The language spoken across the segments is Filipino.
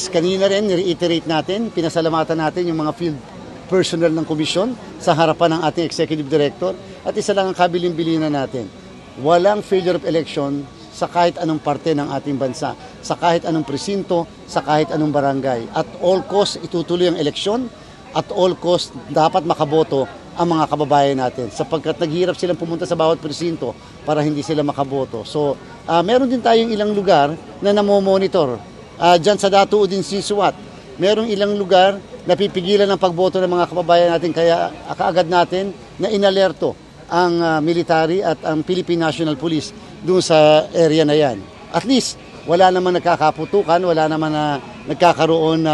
Kanina rin, reiterate natin, pinasalamatan natin yung mga field personnel ng komisyon sa harapan ng ating executive director. At isa lang ang kabilin-bilinan natin, walang failure of election sa kahit anong parte ng ating bansa, sa kahit anong presinto, sa kahit anong barangay. At all cost, itutuloy ang eleksyon. At all cost, dapat makaboto ang mga kababayan natin sapagkat naghihirap silang pumunta sa bawat presinto para hindi sila makaboto. So, meron din tayong ilang lugar na namomonitor. Diyan sa Datu Udin Sisuat, merong ilang lugar na pipigilan ng pagboto ng mga kababayan natin kaya kaagad natin na inalerto ang military at ang Philippine National Police doon sa area na yan. At least, wala naman nagkakaputukan, wala naman na nagkakaroon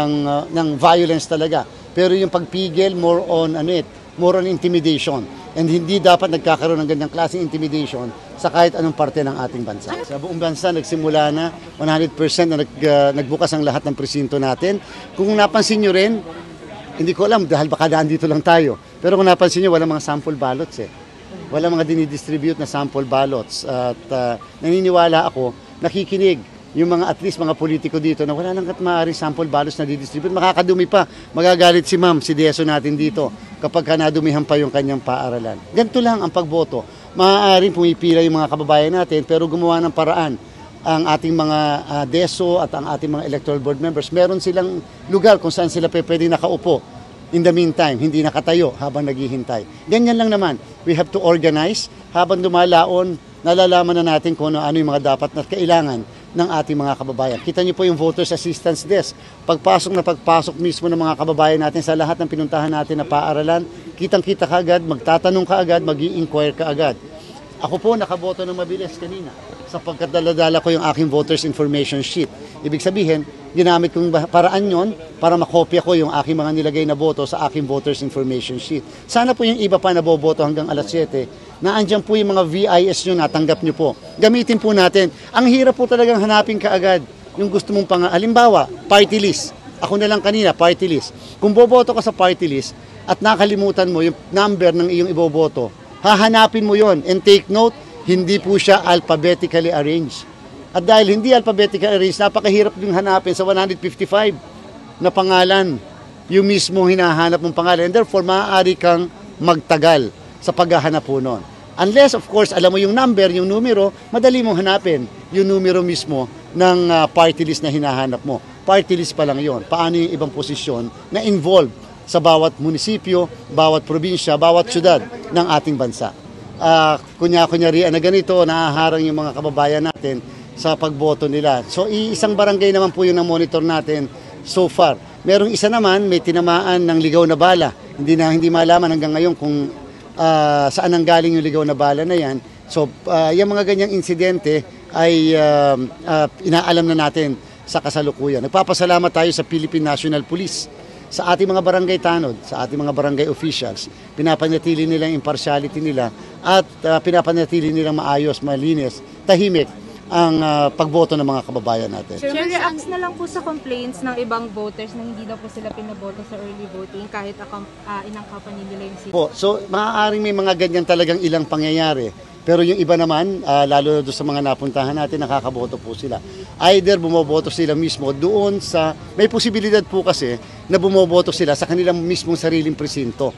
ng violence talaga. Pero yung pagpigil, more on intimidation. And hindi dapat nagkakaroon ng ganyang klaseng intimidation sa kahit anong parte ng ating bansa. Sa buong bansa, nagsimula na 100% na nagbukas ang lahat ng presinto natin. Kung napansin nyo rin, hindi ko alam dahil baka daan dito lang tayo. Pero kung napansin nyo, walang mga sample ballots eh. Walang mga dinidistribute na sample ballots. At naniniwala ako, nakikinig yung mga at least mga politiko dito na wala nang maaaring sample ballots na didistribute. Makakadumi pa. Magagalit si ma'am, si Deso natin dito kapag nadumihan pa yung kanyang paaralan. Ganito lang ang pagboto. Maaaring pumipila yung mga kababayan natin pero gumawa ng paraan ang ating mga Deso at ang ating mga electoral board members. Meron silang lugar kung saan sila pwede nakaupo. In the meantime, hindi nakatayo habang naghihintay. Ganyan lang naman. We have to organize. Habang dumalaon, nalalaman na natin kung ano yung mga dapat na kailangan ng ating mga kababayan. Kita niyo po yung Voters Assistance Desk. Pagpasok mismo ng mga kababayan natin sa lahat ng pinuntahan natin na paaralan, kitang-kita ka agad, magtatanong ka agad, mag-i-inquire ka agad. Ako po nakaboto ng mabilis kanina sapagkat dala-dala ko yung aking Voters Information Sheet. Ibig sabihin, ginamit kong paraan yon para makopya ko yung aking mga nilagay na boto sa aking Voters Information Sheet. Sana po yung iba pa na boboto hanggang alas 7, na andyan po yung mga VIS nyo, natanggap nyo po. Gamitin po natin. Ang hirap po talagang hanapin kaagad yung gusto mong halimbawa, party list. Ako na lang kanina, party list. Kung boboto ka sa party list at nakalimutan mo yung number ng iyong iboboto, hahanapin mo yon and take note, hindi po siya alphabetically arranged. At dahil hindi alphabetically arranged, napakahirap yung hanapin sa 155 na pangalan, yung mismo hinahanap mong pangalan. And therefore, maaari kang magtagal sa paghahanap po nun. Unless, of course, alam mo yung number, yung numero, madali mong hanapin yung numero mismo ng party list na hinahanap mo. Party list pa lang yon. Paano yung ibang posisyon na involved sa bawat munisipyo, bawat probinsya, bawat syudad ng ating bansa. Kunya-kunyari na ganito, nahaharang yung mga kababayan natin sa pagboto nila. So, isang barangay naman po yung na-monitor natin so far. Merong isa naman, may tinamaan ng ligaw na bala. Hindi malaman hanggang ngayon kung saan ang galing yung ligaw na bala na yan. So, yung mga ganyang insidente ay inaalam na natin sa kasalukuyan. Nagpapasalamat tayo sa Philippine National Police, sa ating mga barangay tanod, sa ating mga barangay officials. Pinapanatili nilang impartiality nila at pinapanatili nilang maayos, malinis, tahimik ang pagboto ng mga kababayan natin. Sir, reacts na lang po sa complaints ng ibang voters na hindi daw po sila pinaboto sa early voting kahit inangkapan nila yung seat. So, maaaring may mga ganyan talagang ilang pangyayari. Pero yung iba naman, lalo na doon sa mga napuntahan natin, nakakaboto po sila. Either bumoboto sila mismo doon sa, may posibilidad po kasi na bumoboto sila sa kanilang mismong sariling presinto.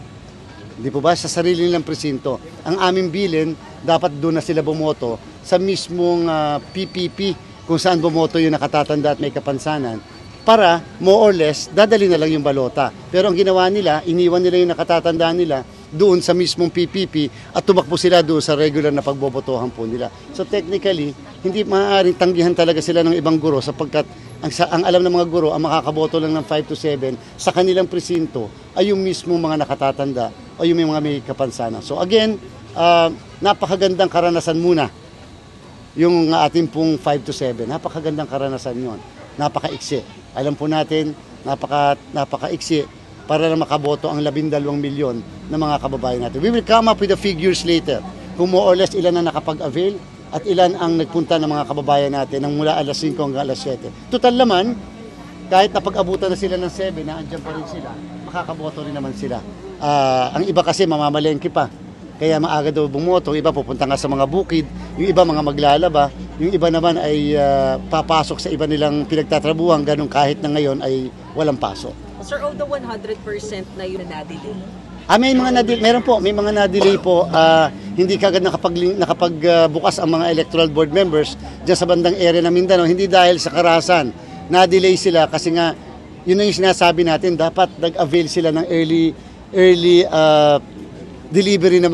Di po ba? Sa sarili nilang presinto. Ang aming bilin, dapat doon na sila bumoto sa mismong PPP kung saan bumoto yung nakatatanda at may kapansanan para more or less dadali na lang yung balota. Pero ang ginawa nila, iniwan nila yung nakatatanda nila doon sa mismong PPP at tumakbo sila doon sa regular na pagbobotohan po nila. So technically, hindi maaaring tanggihan talaga sila ng ibang guro sapagkat ang alam ng mga guro, ang makakaboto lang ng 5 to 7 sa kanilang presinto ay yung mismong mga nakatatanda o yung mga may kapansanan. So again, napakagandang karanasan muna yung ating pong 5 to 7. Napakagandang karanasan yon. Napakaiksi. Alam po natin, napakaiksi para na makaboto ang 12 milyon na mga kababayan natin. We will come up with the figures later. Kung more or less ilan na nakapag-avail at ilan ang nagpunta ng mga kababayan natin ng mula alas 5 hanggang alas 7. Total naman, kahit napag-abutan na sila ng 7, na andyan pa rin sila, makakaboto rin naman sila. Ang iba kasi mamamalengke pa. kaya maaga daw bumoto, yung iba pupunta nga sa mga bukid, yung iba mga maglalaba, yung iba naman ay papasok sa iba nilang pinagtatrabuhan, ganun kahit na ngayon ay walang pasok. Sir, of the 100% na yun na na-delay? May mga meron po, may mga na-delay po. Hindi kagad nakapagbukas ang mga electoral board members diyan sa bandang area ng Mindanao, hindi dahil sa karahasan. Na-delay sila kasi nga yun yung sinasabi natin, dapat nag-avail sila ng early delivery ng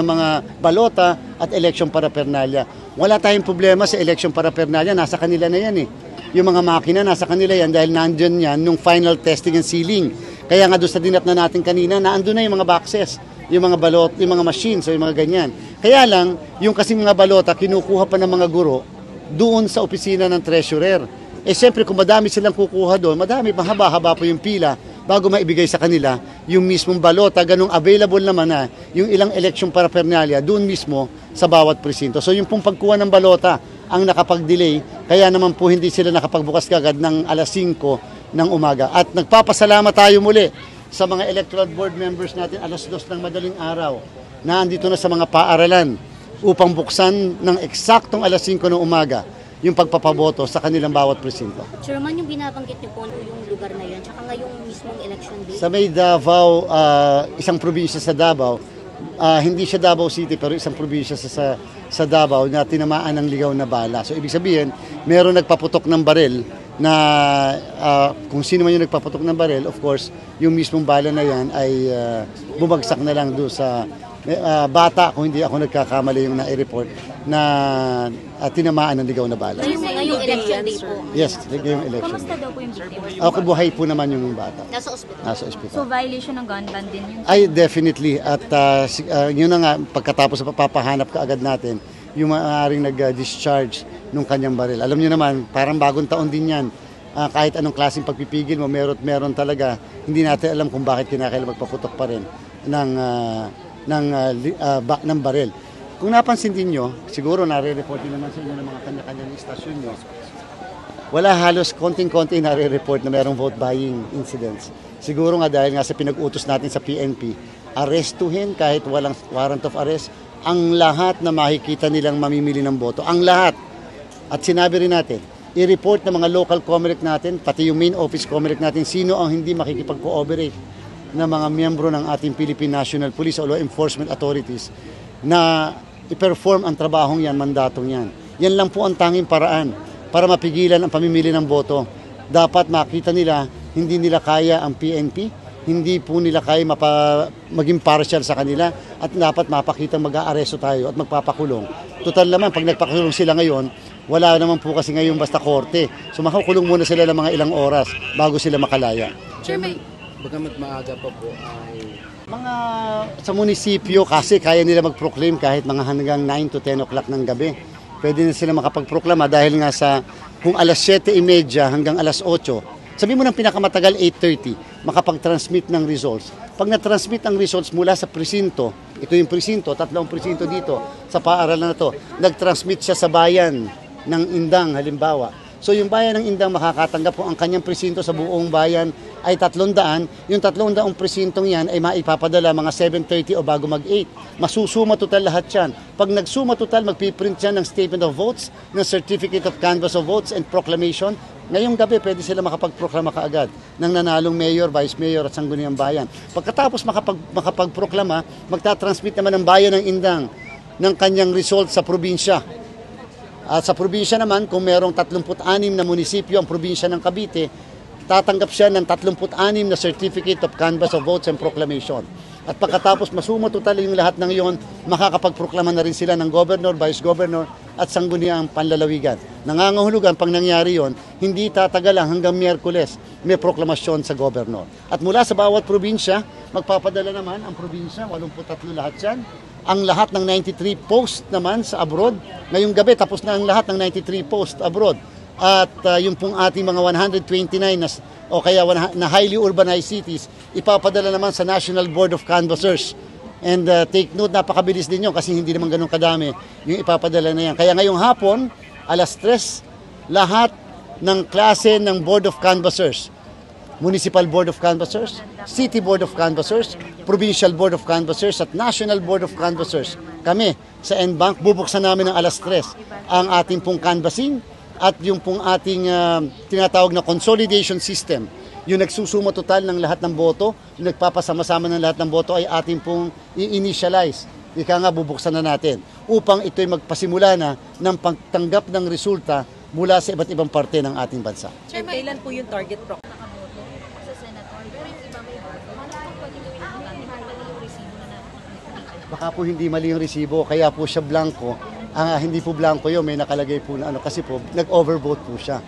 mga balota at election paraphernalia. Wala tayong problema sa election paraphernalia, nasa kanila na yan eh. Yung mga makina nasa kanila yan dahil nandyan yan nung final testing and sealing. Kaya nga doon sa dinat na natin kanina, naandun na yung mga boxes, yung mga balot, yung mga machines, o yung mga ganyan. Kaya lang, yung kasi mga balota, kinukuha pa ng mga guro doon sa opisina ng treasurer. Siyempre, kung madami silang kukuha doon, mahaba-haba po yung pila bago maibigay sa kanila yung mismong balota, ganung available naman na yung ilang election paraphernalia doon mismo sa bawat presinto. So yung pong pagkuha ng balota ang nakapag-delay, kaya naman po hindi sila nakapagbukas kagad ng alas 5 ng umaga. At nagpapasalamat tayo muli sa mga electoral board members natin alas 2 ng madaling araw na andito na sa mga paaralan upang buksan ng eksaktong alas 5 ng umaga yung pagpapaboto sa kanilang bawat presinto. Chairman, yung binabanggit niyo po yung lugar na yun, tsaka ngayong mismong election day? Sa may Davao, isang probinsya sa Davao, hindi siya Davao City pero isang probinsya sa Davao na tinamaan ng ligaw na bala. So ibig sabihin, meron nagpaputok ng baril na kung sino man yung nagpaputok ng baril, of course, yung mismong bala na yan ay bumagsak na lang doon sa bata, kung hindi ako nagkakamali yung na-report, na tinamaan ng ligaw na bala. Ngayong election day po? Yes, ngayong election. Kamusta daw po yung biktima? Ako, buhay po naman yung bata. Nasa ospital? Nasa ospital. So violation ng gun ban din yun? Ay, definitely. At yun na nga, pagkatapos sa papahanap ka agad natin, yung maaaring nag-discharge nung kanyang baril. Alam niyo naman, parang bagong taon din yan. Kahit anong klaseng pagpipigil mo, meron talaga. Hindi natin alam kung bakit kinakailangan magpaputok pa rin ng baril. Kung napansin din nyo, siguro nare-report din naman sa inyo ng mga kanya-kanyang istasyon nyo, wala halos konting-konti nare-report na mayroong vote buying incidents. Siguro nga dahil nga sa pinag-utos natin sa PNP, arestuhin kahit walang warrant of arrest, ang lahat na makikita nilang mamimili ng boto. Ang lahat. At sinabi rin natin, i-report ng mga local COMELEC natin, pati yung main office COMELEC natin, sino ang hindi makikipag-cooperate na mga miyembro ng ating Philippine National Police o law enforcement authorities na i-perform ang trabahong yan, mandatong yan. Yan lang po ang tanging paraan para mapigilan ang pamimili ng boto. Dapat makita nila, hindi nila kaya ang PNP, hindi po nila kaya maging partial sa kanila at dapat mapakita mag-aaresto tayo at magpapakulong. Total naman, pag nagpakulong sila ngayon, wala naman po kasi ngayon basta korte. So makakulong muna sila ng mga ilang oras bago sila makalaya. Chairman, bagamat maaga pa po ay mga sa munisipyo kasi kaya nila mag-proclaim kahit mga hanggang 9 to 10 o'clock ng gabi. Pwede na sila makapag-proklama dahil nga sa kung alas 7:30 hanggang alas 8, sabi mo ng pinakamatagal 8:30, makapag-transmit ng results. Pag na-transmit ang results mula sa presinto, ito yung presinto, 3 presinto dito sa paaralan na to, nag-transmit siya sa bayan ng Indang halimbawa. So yung bayan ng Indang makakatanggap po ang kanyang presinto sa buong bayan ay 300. Yung 300 presintong yan ay maipapadala mga 7:30 o bago mag-8. Masusuma total lahat yan. Pag nagsuma total, magpiprint yan ng statement of votes, ng certificate of canvass of votes and proclamation. Ngayong gabi, pwede sila makapagproklama kaagad ng nanalong mayor, vice mayor at sangguniang bayan. Pagkatapos makapagproklama, magtatransmit naman ng bayan ng Indang ng kanyang result sa probinsya. At sa probinsya naman, kung merong 36 na munisipyo ang probinsya ng Cavite, tatanggap siya ng 36 na certificate of canvass of votes and proclamation. At pagkatapos masuma total yung lahat ng iyon, makakapagproklama na rin sila ng governor, vice governor at sangguniang panlalawigan. Nangangahulugan pang nangyari yon, hindi tatagal lang hanggang Miyerkules may proklamasyon sa governor. At mula sa bawat probinsya, magpapadala naman ang probinsya, 83 lahat yan. Ang lahat ng 93 post naman sa abroad. Ngayong gabi, tapos na ang lahat ng 93 post abroad. At yung pong ating mga 129 o kaya na highly urbanized cities, ipapadala naman sa National Board of Canvassers. And take note, napakabilis din yun kasi hindi naman ganun kadami yung ipapadala na yan. Kaya ngayong hapon, alas 3, lahat ng klase ng Board of Canvassers, Municipal Board of Canvassers, City Board of Canvassers, Provincial Board of Canvassers at National Board of Canvassers. Kami sa NBank, bubuksan namin ng alas 3 ang ating pong canvassing at yung pong ating tinatawag na consolidation system. Yung nagsusumo total ng lahat ng boto, yung nagpapasama-sama ng lahat ng boto ay ating pong i-initialize. Ika nga bubuksan na natin upang ito'y magpasimula na ng pagtanggap ng resulta mula sa iba't ibang parte ng ating bansa. Sir, kailan po yung target pro? Baka po hindi mali yung resibo, kaya po siya blanco. Hindi po blanco yun, may nakalagay po na kasi po nag-overvote po siya.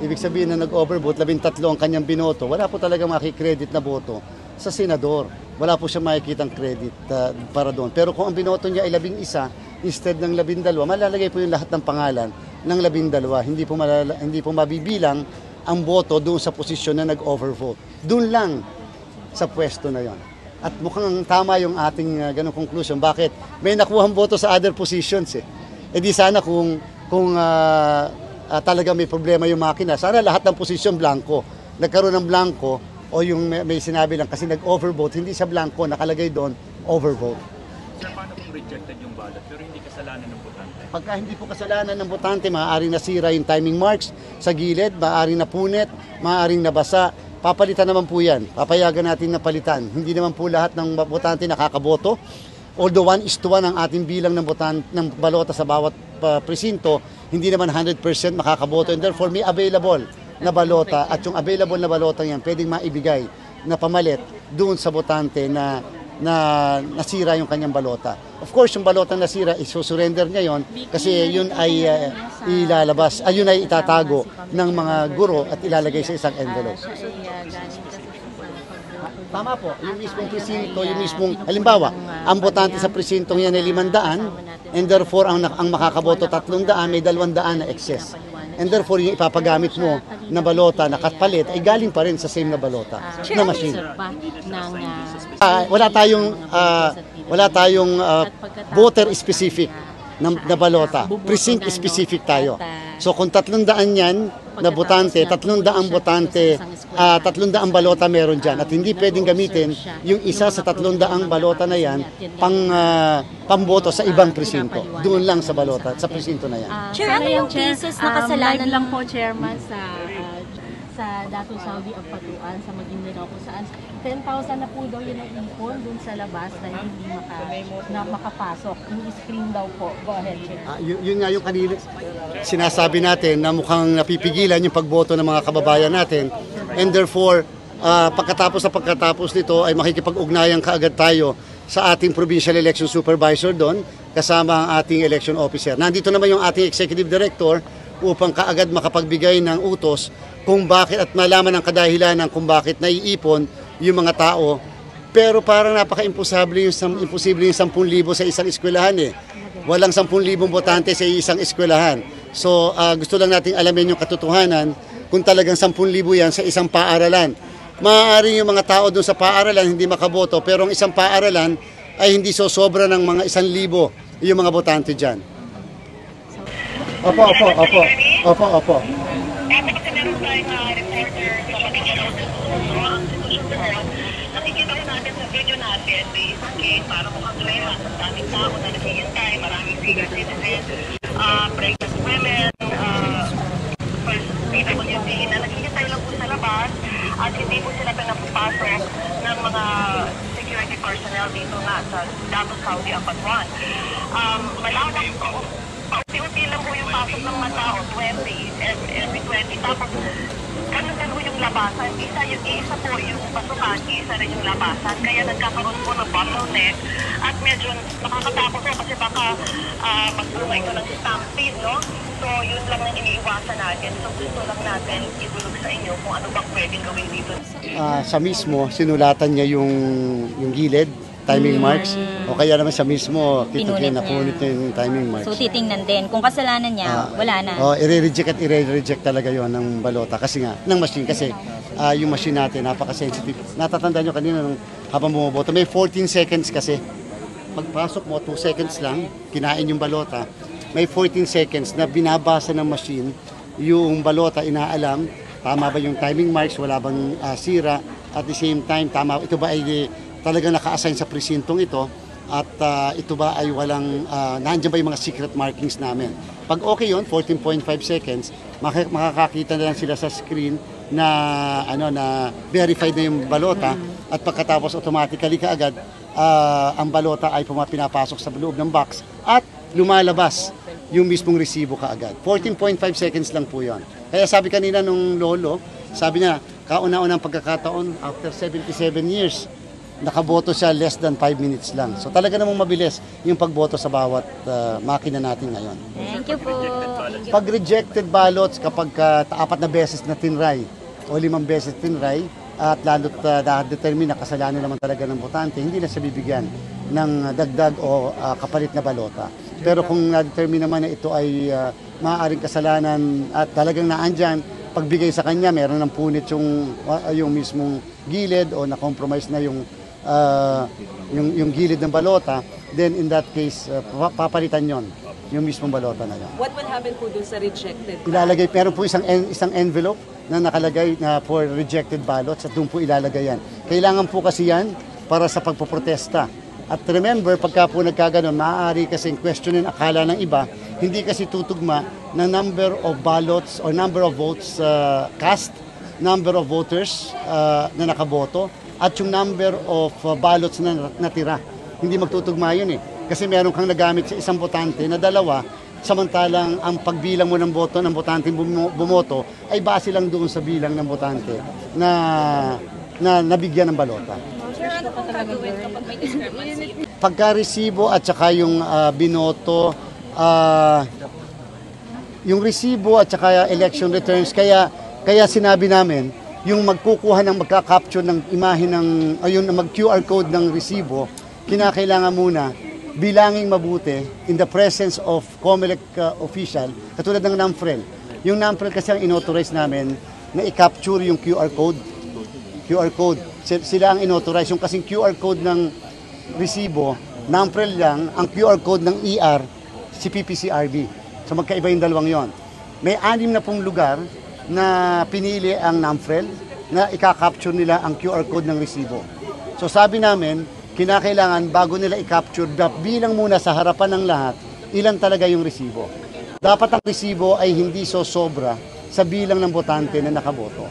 Ibig sabihin na nag-overvote, 13 ang kanyang binoto, wala po talaga makikredit na boto sa senador. Wala po siya makikitang credit para doon. Pero kung ang binoto niya ay 11 instead ng 12, malalagay po yung lahat ng pangalan ng 12. Hindi po mabibilang ang boto doon sa posisyon na nag-overvote. Doon lang sa pwesto na yon. At mukhang tama yung ating ganong conclusion. Bakit? May nakuhang boto sa other positions eh. E di sana kung talaga may problema yung makina, sana lahat ng posisyon blanco. Nagkaroon ng blanco o yung may sinabi lang kasi nag-overvote, hindi siya blanco, nakalagay doon, overvote. Sir, paano kung rejected yung ballot pero hindi kasalanan ng botante? Pagka hindi po kasalanan ng botante, maaaring nasira yung timing marks sa gilid, maaaring napunit, maaaring nabasa. Papalitan naman po yan. Papayagan natin na palitan. Hindi naman po lahat ng botante nakakaboto. Although 1:1 ang ating bilang ng balota sa bawat presinto, hindi naman 100% makakaboto. And therefore, may available na balota. At yung available na balota yan, pwedeng maibigay na pamalit doon sa botante na nasira yung kanyang balota. Of course, yung balota nasira, iso-surrender niya yon kasi yun ay ilalabas, yun ay itatago ng mga guro at ilalagay sa isang envelope. Tama po, yung mismong presinto, yung mismong, halimbawa, ang botante sa presintong yan ay 500 and therefore ang makakaboto 300, may 200 na excess. And therefore, yung ipapagamit mo na balota na kapalit ay galing pa rin sa same na balota na machine. Wala tayong voter specific na balota. Precinct specific tayo. So kung 300 yan na botante, 300 botante, 300 balota meron dyan. At hindi pwedeng gamitin yung isa sa 300 balota na yan pamboto sa ibang presinto. Doon lang sa balota, sa presinto na yan. Ano yung cases na kasalanan Live lang po, Chairman, sa Dato Saudi Apatuan sa Maguindanao kung saan 10,000 na po daw yun ang ipon dun sa labas na hindi makapasok. Ini-screen daw po. Go ahead, Chairman. Yun nga yung kanina sinasabi natin na mukhang napipigilan yung pagboto ng mga kababayan natin. And therefore, pagkatapos nito ay makikipag-ugnayan kaagad tayo sa ating Provincial Election Supervisor doon kasama ang ating election officer. Nandito naman yung ating Executive Director upang kaagad makapagbigay ng utos kung bakit at malaman ang kadahilanan kung bakit naiipon yung mga tao. Pero parang napaka-imposible yung 10,000 sa isang eskwelahan eh. Walang 10,000 botante sa isang eskwelahan. So gusto lang nating alamin yung katotohanan kung talagang 10,000 yan sa isang paaralan. Maaaring yung mga tao doon sa paaralan hindi makaboto pero ang isang paaralan ay hindi sosobra ng mga 1,000 yung mga botante dyan. Opo. Kasi meron tayong reporter sa Maguindanao ang institusyon doon. Nakikita ko natin sa video natin, may isang gate para mukhang klema. Ang daming tao na naghihintay, maraming senior citizens, pregnant women, first PWD na naghihintay lang po sa labas at hindi po sila pinapapasok ng mga security personnel dito nga sa Dato Saudi Apatuan. Malawak po. Paunti-unti lang po yung pasok ng mga tao, 20, every 20. Tapos, ganun yung labasan. Isa po yung pasukan, isa rin yung labasan. Kaya nagkakaroon po ng bottleneck. At medyo nakakatakot po kasi baka magpunga ito ng stampede, no? So, yun lang ang iniiwasan natin. So, gusto lang natin idulog sa inyo kung ano bang pwedeng gawin dito. Sa mismo, sinulatan niya yung gilid, timing marks, o kaya naman sa mismo, napunit niya yung timing marks. So titingnan din. Kung kasalanan niya, wala na. I-reject at i-reject talaga yon ng balota kasi nga, ng machine. Kasi yung machine natin, napaka-sensitive. Natatandaan nyo kanina habang bumoboto, may 14 seconds kasi. Pagpasok mo, 2 seconds lang, kinain yung balota. May 14 seconds na binabasa ng machine yung balota, inaalam, Tama ba yung timing marks? Wala bang sira? At the same time, tama, ito ba ay talagang naka-assign sa presintong ito? At ito ba ay walang, nandiyan ba yung mga secret markings namin? Pag okay yun, 14.5 seconds, makakakita na lang sila sa screen na, na verified na yung balota at pagkatapos automatically kaagad, ang balota ay pinapasok sa loob ng box at lumalabas yung mismong resibo kaagad. 14.5 seconds lang po yun. Kaya sabi kanina nung lolo, sabi niya, kauna-unang pagkakataon, after 77 years, nakaboto siya less than 5 minutes lang. So talaga namang mabilis yung pagboto sa bawat makina natin ngayon. Thank you po. Pag rejected ballots, kapag 4 na beses na tinry o 5 beses tinry, at lalo't determine na kasalanan naman talaga ng botante, hindi na siya bibigyan ng dagdag o kapalit na balota. Pero kung na-determine naman na ito ay maaaring kasalanan at talagang naandyan, pagbigay sa kanya, meron ng punit yung mismong gilid o na-compromise na yung gilid ng balota, then in that case, papalitan yon yung mismong balota na yun. What will happen po dun sa rejected? Ilalagay, meron po isang envelope na nakalagay na for rejected ballots at doon po ilalagay yan. Kailangan po kasi yan para sa pagpoprotesta. At remember, pagka po nagkaganon, maaari kasing questionin akala ng iba, hindi kasi tutugma na number of ballots or number of votes cast, number of voters na nakaboto, at yung number of ballots na natira. Hindi magtutugma yun eh. Kasi meron kang nagamit sa isang botante na 2, samantalang ang pagbilang mo ng boto ng botante bumoto ay base lang doon sa bilang ng botante na nabigyan ng balota. Sir, ano pong gagawin kapag may discrepancy? Pagka-resibo at saka yung binoto, yung resibo at saka election returns, kaya sinabi namin, yung magkukuha ng magka-capture ng imahe ng, ayun, mag-QR code ng resibo, kinakailangan muna bilangin mabuti in the presence of COMELEC official, katulad ng NAMFREL. Yung NAMFREL kasi ang inauthorize namin na i-capture yung QR code. QR code. Sila ang inauthorize. Yung kasing QR code ng resibo, NAMFREL lang, ang QR code ng ER, si PPCRB. So magkaiba yung dalawang yon. May 6 na pong lugar na pinili ang NAMFREL na i-capture nila ang QR code ng resibo. So sabi namin, kinakailangan bago nila i-capture, bilang muna sa harapan ng lahat, ilan talaga yung resibo. Dapat ang resibo ay hindi sobra sa bilang ng botante na nakaboto.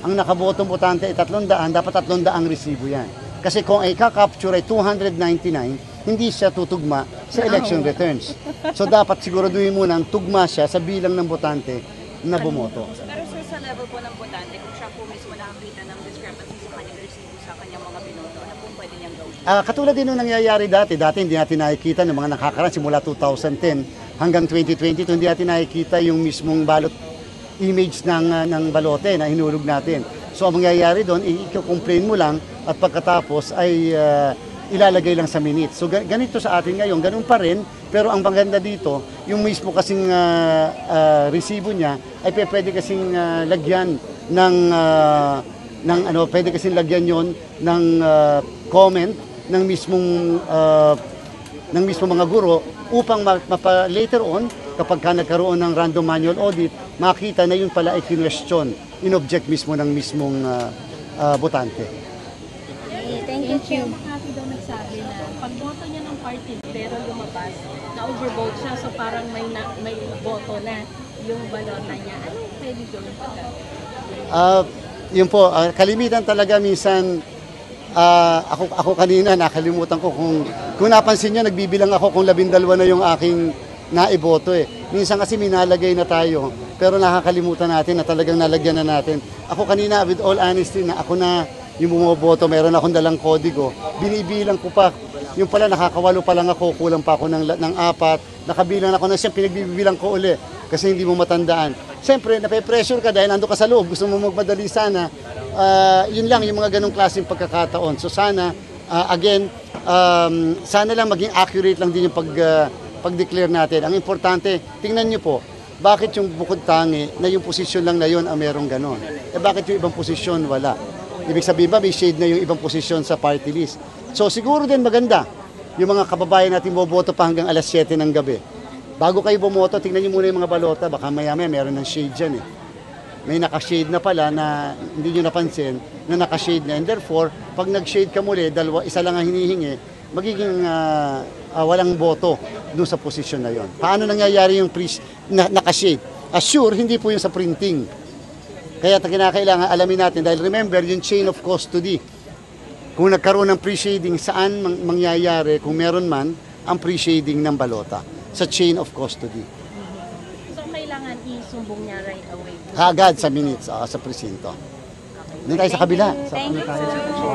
Ang nakabotong botante ay 300, dapat 300 ang resibo yan. Kasi kung ay ka-capture ay 299, hindi siya tutugma sa election returns. So dapat siguraduhin muna ang tugma siya sa bilang ng botante na bumoto. Pero sir, sa level po ng botante, kung siya po mismo nakakita ng discrepancy sa kanyang resibo sa kanyang mga binoto, ano po pwede niyang gawin? Katulad din nung nangyayari dati hindi natin nakikita ng mga nakakaraan simula 2010 hanggang 2022, hindi natin nakikita yung mismong ballot image ng balote na hinulog natin. So ang mangyayari doon, i-complain mo lang at pagkatapos ay ilalagay lang sa minutes. So ganito sa atin ngayon, ganun pa rin, pero ang maganda dito, yung mismo kasing resibo niya ay pwede kasing lagyan ng pwede kasing lagyan yon ng comment ng mismong mga guro upang later on kapag nagkaroon ng random manual audit, makita na yun pala ay kinwestiyon, in-object mismo ng mismong botante. Thank you. Makati daw nagsabi na pagboto niya ng party pero lumabas, na-overvote siya, so parang may boto na yung balota niya. Ano pwede gawin pagka? Yun po, kalimitan talaga minsan, ako kanina nakalimutan ko kung napansin nyo, nagbibilang ako kung 12 na yung aking naiboto eh. Minsan kasi minalagay na tayo, pero nakakalimutan natin na talagang nalagyan na natin. Ako kanina, with all honesty, na ako na yung bumoboto, meron akong dalang kodigo, binibilang ko pa. Yung pala, nakakawalo pa lang ako, kulang pa ako ng 4, nakabilang ako na siya, pinagbibilang ko uli kasi hindi mo matandaan. Siyempre, nape-pressure ka dahil nando ka sa loob, gusto mo magmadali sana. Yun lang, yung mga ganong klaseng pagkakataon. So sana, again, sana lang maging accurate lang din yung pag-declare natin. Ang importante, tingnan nyo po, bakit yung bukod tangi na yung posisyon lang na yun ang merong ganon? Bakit yung ibang posisyon wala? Ibig sabihin ba, may shade na yung ibang posisyon sa party list. So siguro din maganda, yung mga kababayan natin boboto pa hanggang alas 7 ng gabi. Bago kayo bumoto, tingnan nyo muna yung mga balota, baka maya-maya meron ng shade dyan eh. may nakashade na pala na hindi nyo napansin na nakashade na. And therefore, pag nag-shade ka muli, isa lang ang hinihingi, magiging walang boto doon sa posisyon na yon. Paano nangyayari yung nakashade? Assure, hindi po yung sa printing. Kaya kinakailangan alamin natin dahil remember yung chain of custody. Kung nagkaroon ng pre-shading, saan mangyayari kung meron man ang pre-shading ng balota sa chain of custody. So, kailangan isumbong niya right away. Kaagad sa minutes sa presinto. Doon tayo sa kabila. Thank you po.